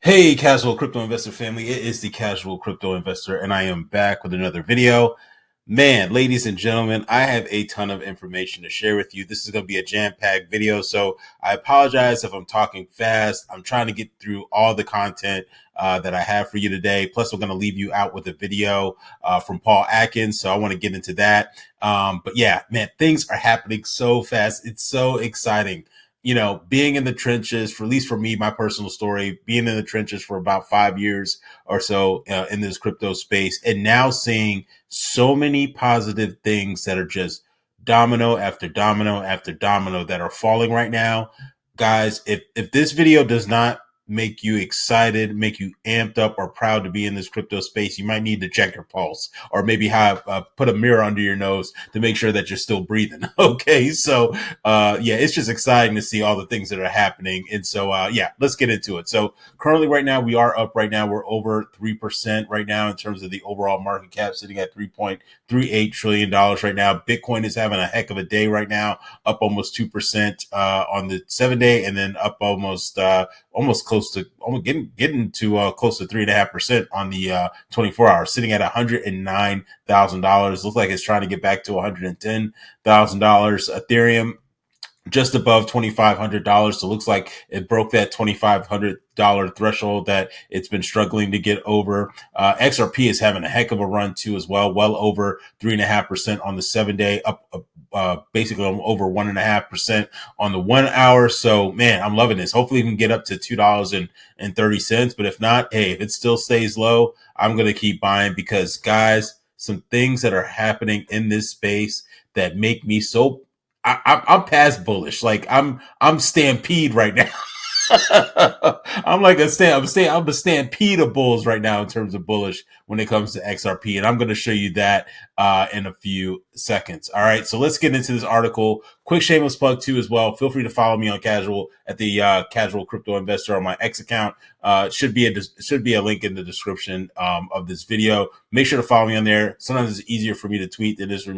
Hey, casual crypto investor family. It is the casual crypto investor, and I am back with another video. Man, ladies and gentlemen, I have a ton of information to share with you. This is going to be a jam-packed video, so I apologize if I'm talking fast. I'm trying to get through all the content that I have for you today. Plus, we're going to leave you out with a video from Paul Atkins, so I want to get into that. But yeah, man, things are happening so fast. It's so exciting. Being in the trenches, for at least for me, my personal story, being in the trenches for about 5 years or so in this crypto space, and now seeing so many positive things that are just domino after domino after domino that are falling right now. Guys, if this video does not make you excited, make you amped up or proud to be in this crypto space, you might need to check your pulse or maybe have put a mirror under your nose to make sure that you're still breathing. Okay, so yeah, it's just exciting to see all the things that are happening. And so, yeah, let's get into it. So currently right now, we are up right now. We're over 3% right now in terms of the overall market cap, sitting at $3.38 trillion right now. Bitcoin is having a heck of a day right now, up almost 2% on the 7-day, and then up almost close to almost getting to close to 3.5% on the 24 hours, sitting at $109,000. Looks like it's trying to get back to $110,000. Ethereum just above $2,500. So it looks like it broke that $2,500 threshold that it's been struggling to get over. XRP is having a heck of a run too as well, well over 3.5% on the 7-day, up basically over 1.5% on the 1 hour. So man, I'm loving this. Hopefully we can get up to $2.30. But if not, hey, if it still stays low, I'm going to keep buying because guys, some things that are happening in this space that make me so I'm past bullish. Like I'm stampede right now. I'm like I'm a stampede of bulls right now in terms of bullish when it comes to XRP, and I'm going to show you that in a few seconds. All right, so let's get into this article. Quick shameless plug too as well. Feel free to follow me on Casual at the Casual Crypto Investor on my X account. Should be a link in the description of this video. Make sure to follow me on there. Sometimes it's easier for me to tweet than it is for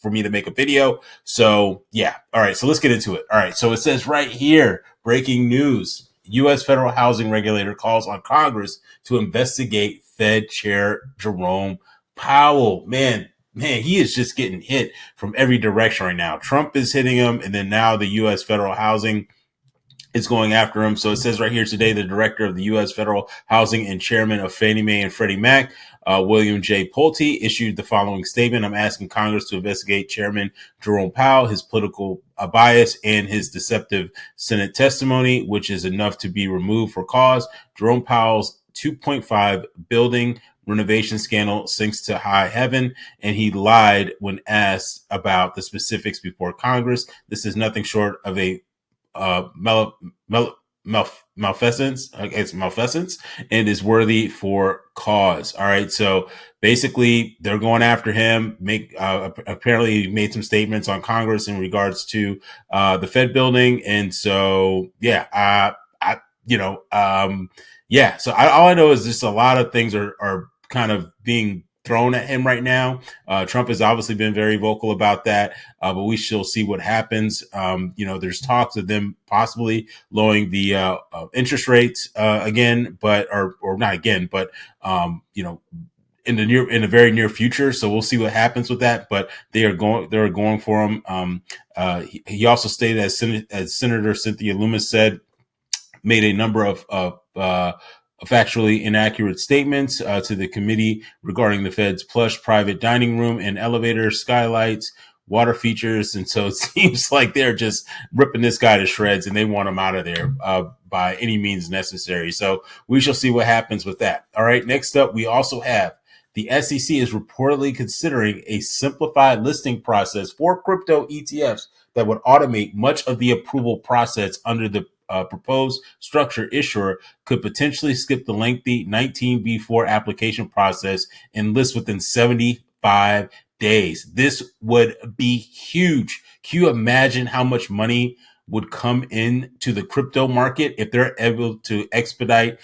me to make a video. So yeah, all right. So let's get into it. All right, so it says right here. Breaking news. U.S. federal housing regulator calls on Congress to investigate Fed Chair Jerome Powell. Man, he is just getting hit from every direction right now. Trump is hitting him, and then now the U.S. federal housing is going after him. So it says right here today, the director of the U.S. Federal Housing and chairman of Fannie Mae and Freddie Mac, William J. Pulte, issued the following statement. I'm asking Congress to investigate Chairman Jerome Powell, his political bias, and his deceptive Senate testimony, which is enough to be removed for cause. Jerome Powell's 2.5 building renovation scandal sinks to high heaven, and he lied when asked about the specifics before Congress. This is nothing short of a malfeasance. It's malfeasance and is worthy for cause. All right. So basically, they're going after him. Apparently made some statements on Congress in regards to the Fed building, and so yeah, yeah. So all I know is just a lot of things are kind of being thrown at him right now. Trump has obviously been very vocal about that, but we shall see what happens. There's talks of them possibly lowering the interest rates again, or not again, but in the very near future. So we'll see what happens with that. But they're going for him. He also stated, as Senator Cynthia Lummis said, made a number of factually inaccurate statements to the committee regarding the Fed's plush private dining room and elevator skylights, water features. And so it seems like they're just ripping this guy to shreds and they want him out of there by any means necessary. So we shall see what happens with that. All right. Next up, we also have the SEC is reportedly considering a simplified listing process for crypto ETFs that would automate much of the approval process under the proposed structure. Issuer could potentially skip the lengthy 19B4 application process and list within 75 days. This would be huge. Can you imagine how much money would come into the crypto market if they're able to expedite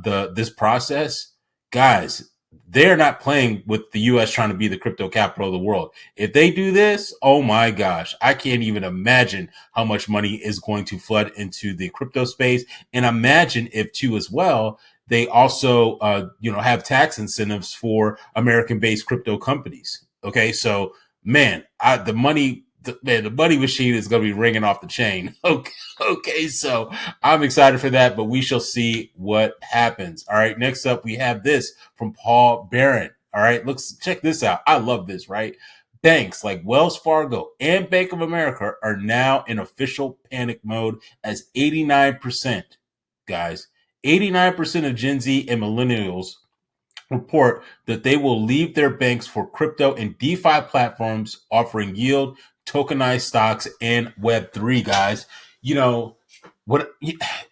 this process? Guys, they're not playing with the US trying to be the crypto capital of the world. If they do this, oh my gosh, I can't even imagine how much money is going to flood into the crypto space. And imagine if too as well, they also, have tax incentives for American-based crypto companies. Okay, so man, the money machine is going to be ringing off the chain. Okay, so I'm excited for that, but we shall see what happens. All right, next up we have this from Paul Barron. All right, check this out. I love this. Right, banks like Wells Fargo and Bank of America are now in official panic mode as 89%, guys, 89% of Gen Z and millennials report that they will leave their banks for crypto and DeFi platforms offering yield, tokenized stocks, and Web3, guys. You know, what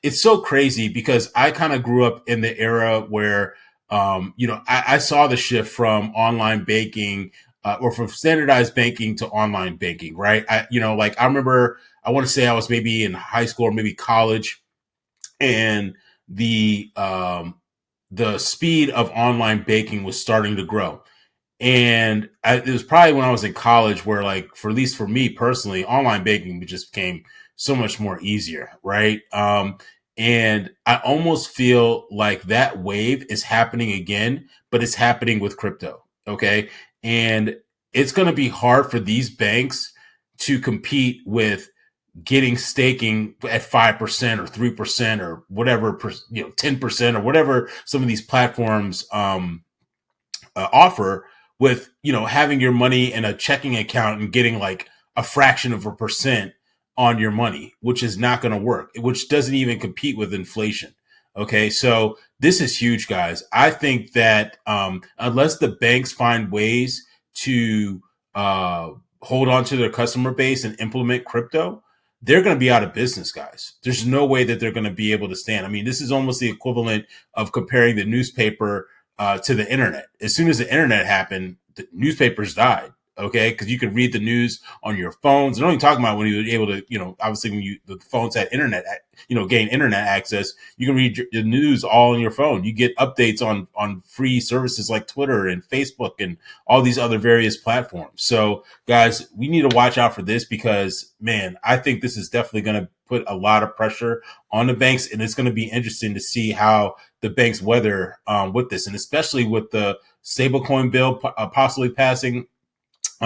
it's so crazy because I kind of grew up in the era where, I saw the shift from online banking or from standardized banking to online banking, right? I remember, I want to say I was maybe in high school or maybe college, and the the speed of online banking was starting to grow. And it was probably when I was in college where, like, for at least for me personally, online banking just became so much more easier, right? And I almost feel like that wave is happening again, but it's happening with crypto. Okay. And it's going to be hard for these banks to compete with getting staking at 5% or 3% or whatever, 10% or whatever some of these platforms offer, with having your money in a checking account and getting like a fraction of a percent on your money, which is not going to work, which doesn't even compete with inflation. Okay, so this is huge, guys. I think that unless the banks find ways to hold on to their customer base and implement crypto, they're going to be out of business, guys. There's no way that they're going to be able to stand. I mean, this is almost the equivalent of comparing the newspaper to the internet. As soon as the internet happened, the newspapers died. Okay, because you could read the news on your phones. I'm only talking about when you were able to, obviously when the phones had internet, gain internet access, you can read the news all on your phone. You get updates on free services like Twitter and Facebook and all these other various platforms. So, guys, we need to watch out for this because, man, I think this is definitely going to put a lot of pressure on the banks, and it's going to be interesting to see how the banks weather with this, and especially with the stablecoin bill possibly passing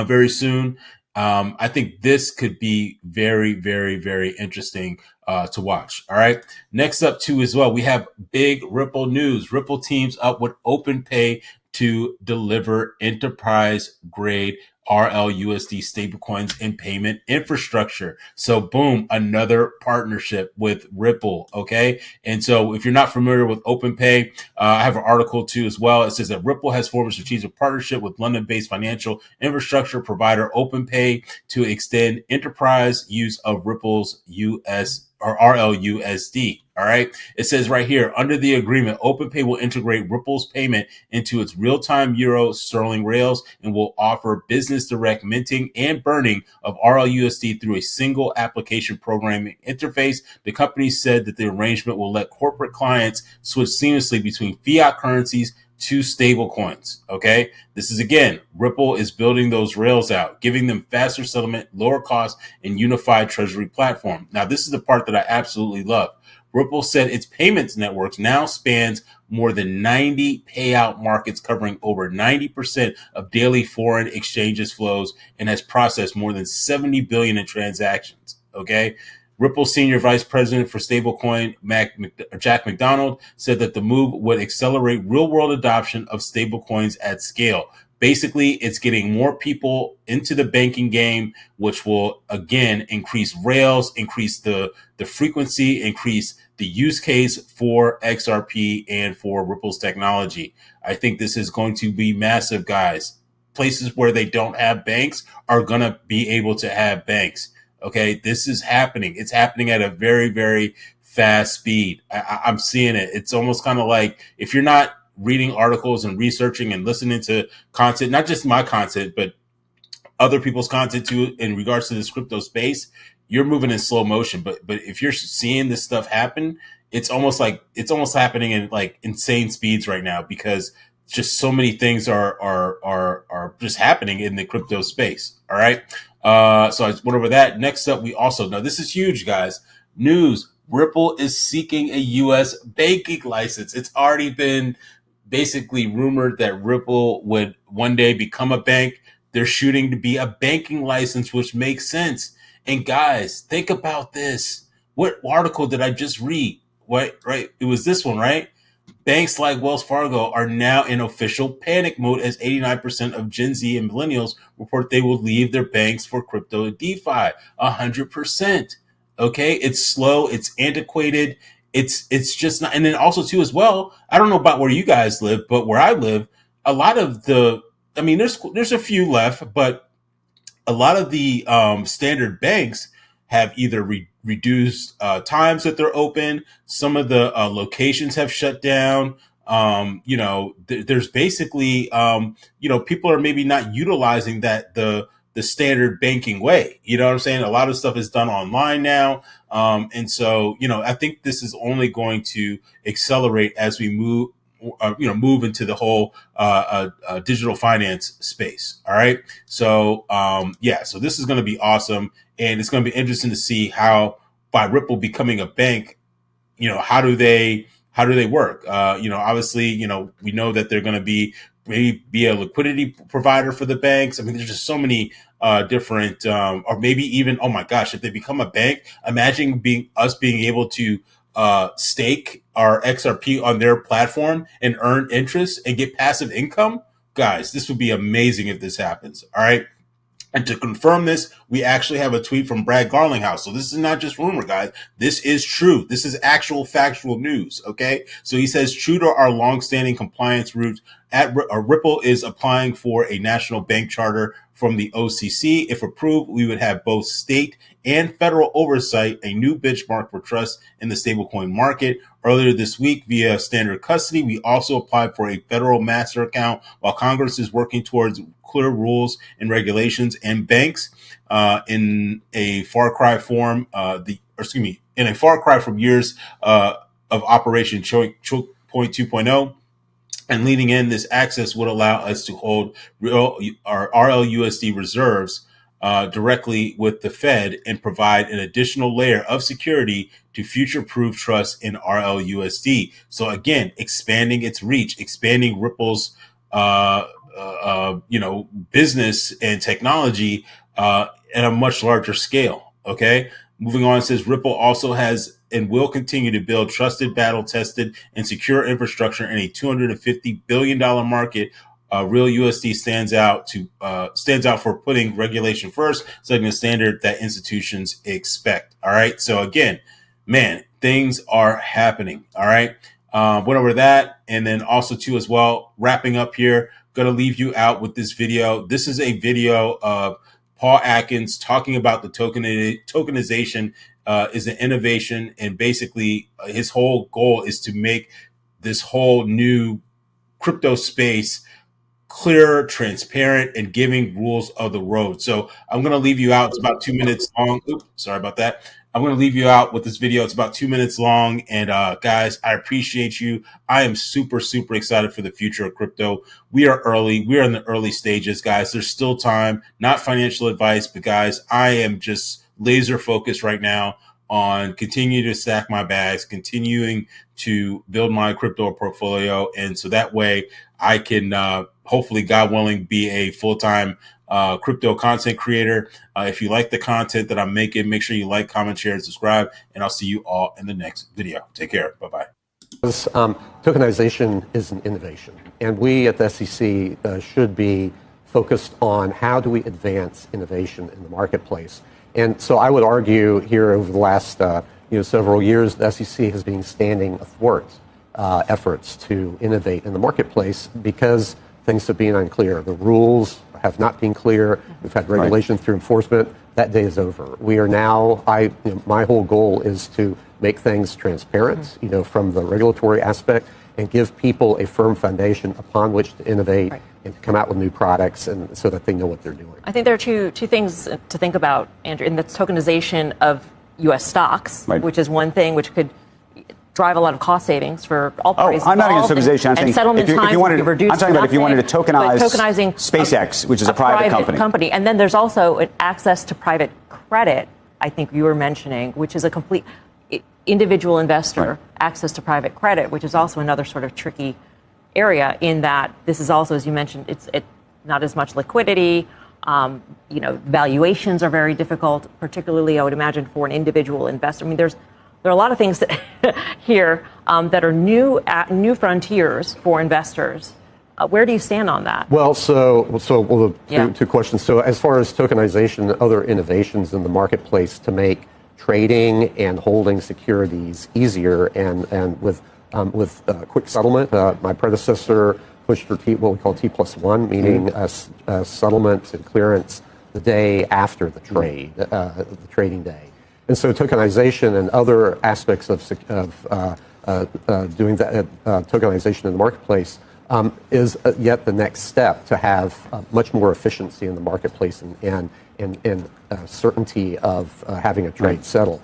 very soon. I think this could be very, very, very interesting to watch. All right. Next up, too, as well, we have big Ripple news. Ripple teams up with OpenPay to deliver enterprise grade RLUSD stablecoins and payment infrastructure. So boom, another partnership with Ripple. Okay. And so if you're not familiar with OpenPay, I have an article too as well. It says that Ripple has formed a strategic partnership with London-based financial infrastructure provider OpenPay to extend enterprise use of Ripple's US or RLUSD. All right. It says right here, under the agreement, OpenPay will integrate Ripple's payment into its real-time Euro Sterling rails and will offer business direct minting and burning of RLUSD through a single application programming interface. The company said that the arrangement will let corporate clients switch seamlessly between fiat currencies to stable coins. Okay. This is, again, Ripple is building those rails out, giving them faster settlement, lower cost, and unified treasury platform. Now, this is the part that I absolutely love. Ripple said its payments networks now spans more than 90 payout markets, covering over 90% of daily foreign exchanges flows, and has processed more than 70 billion in transactions. Okay. Ripple Senior Vice President for Stablecoin, Jack McDonald, said that the move would accelerate real-world adoption of stablecoins at scale. Basically, it's getting more people into the banking game, which will, again, increase rails, increase the frequency, increase the use case for XRP and for Ripple's technology. I think this is going to be massive, guys. Places where they don't have banks are going to be able to have banks. Okay, this is happening. It's happening at a very, very fast speed. I'm seeing it. It's almost kind of like, if you're not reading articles and researching and listening to content, not just my content, but other people's content too, in regards to this crypto space, you're moving in slow motion. But if you're seeing this stuff happen, it's almost happening in like insane speeds right now, because just so many things are just happening in the crypto space. All right. So I just went over that. Next up, we also know this is huge, guys. News: Ripple is seeking a U.S. banking license. It's already been basically rumored that Ripple would one day become a bank. They're shooting to be a banking license, which makes sense. And guys, think about this. What article did I just read? What, right? It was this one, right? Banks like Wells Fargo are now in official panic mode as 89% of Gen Z and millennials report they will leave their banks for crypto and DeFi. 100%. Okay, it's slow, it's antiquated, it's just not. And then also too as well, I don't know about where you guys live, but where I live, a lot of the, I mean, there's a few left, but a lot of the standard banks have either reduced times that they're open. Some of the locations have shut down. There's basically, people are maybe not utilizing the standard banking way. You know what I'm saying? A lot of stuff is done online now. And so, I think this is only going to accelerate as we move into the whole digital finance space. All right. So, so this is going to be awesome. And it's going to be interesting to see how, by Ripple becoming a bank, how do they work? Obviously, we know that they're going to maybe be a liquidity provider for the banks. I mean, there's just so many different, or maybe even, oh my gosh, if they become a bank, imagine being able to stake our XRP on their platform and earn interest and get passive income. Guys, this would be amazing if this happens. All right. And to confirm this, we actually have a tweet from Brad Garlinghouse. So this is not just rumor, guys. This is true. This is actual factual news. Okay. So he says, true to our longstanding compliance route, Ripple is applying for a national bank charter from the OCC. If approved, we would have both state and federal oversight, a new benchmark for trust in the stablecoin market. Earlier this week, via standard custody, we also applied for a federal master account while Congress is working towards clear rules and regulations, and banks in a far cry from years of Operation Choke Point 2.0. And leading in, this access would allow us to hold our RLUSD reserves directly with the Fed and provide an additional layer of security to future-proof trust in RLUSD. So again, expanding its reach, expanding Ripple's business and technology at a much larger scale. Okay. Moving on, it says Ripple also has and will continue to build trusted, battle-tested, and secure infrastructure in a $250 billion market. Real USD stands out for putting regulation first, setting a standard that institutions expect. All right. So again, man, things are happening. All right. Went over that, and then also too as well. Wrapping up here, going to leave you out with this video. This is a video of Paul Atkins talking about the tokenization is an innovation, and basically his whole goal is to make this whole new crypto space clear, transparent, and giving rules of the road. So I'm going to leave you out. It's about 2 minutes long. Oops, sorry about that. I'm going to leave you out with this video. It's about 2 minutes long. And guys, I appreciate you. I am super, super excited for the future of crypto. We are early. We are in the early stages, guys. There's still time. Not financial advice, but guys, I am just laser focused right now on continuing to stack my bags, continuing to build my crypto portfolio. And so that way I can hopefully, God willing, be a full-time crypto content creator. If you like the content that I'm making, make sure you like, comment, share, and subscribe. And I'll see you all in the next video. Take care. Bye-bye. Tokenization is an innovation. And we at the SEC should be focused on how do we advance innovation in the marketplace. And so I would argue here over the last several years, the SEC has been standing athwart efforts to innovate in the marketplace because things have been unclear. The rules have not been clear. We've had regulation through enforcement. That day is over. We are now, my whole goal is to make things transparent, from the regulatory aspect, and give people a firm foundation upon which to innovate and to come out with new products, and so that they know what they're doing. I think there are two things to think about, Andrew, and that's tokenization of U.S. stocks, which is one thing which could drive a lot of cost savings for all parties. I'm not against tokenization. I'm saying settlement times would be reduced. I'm talking about if you wanted to tokenize tokenizing SpaceX, which is a private company. And then there's also an access to private credit, I think you were mentioning, which is a complete individual investor access to private credit, which is also another sort of tricky area in that this is also, as you mentioned, it's not as much liquidity. Valuations are very difficult, particularly, I would imagine, for an individual investor. I mean, there are a lot of things that here that are new frontiers for investors. Where do you stand on that? Well, two questions. So as far as tokenization and other innovations in the marketplace to make trading and holding securities easier and with quick settlement, my predecessor pushed for what we call T+1, meaning settlement and clearance the day after the trade, the trading day. And so tokenization and other aspects of doing that tokenization in the marketplace is yet the next step to have much more efficiency in the marketplace and certainty of having a trade settle.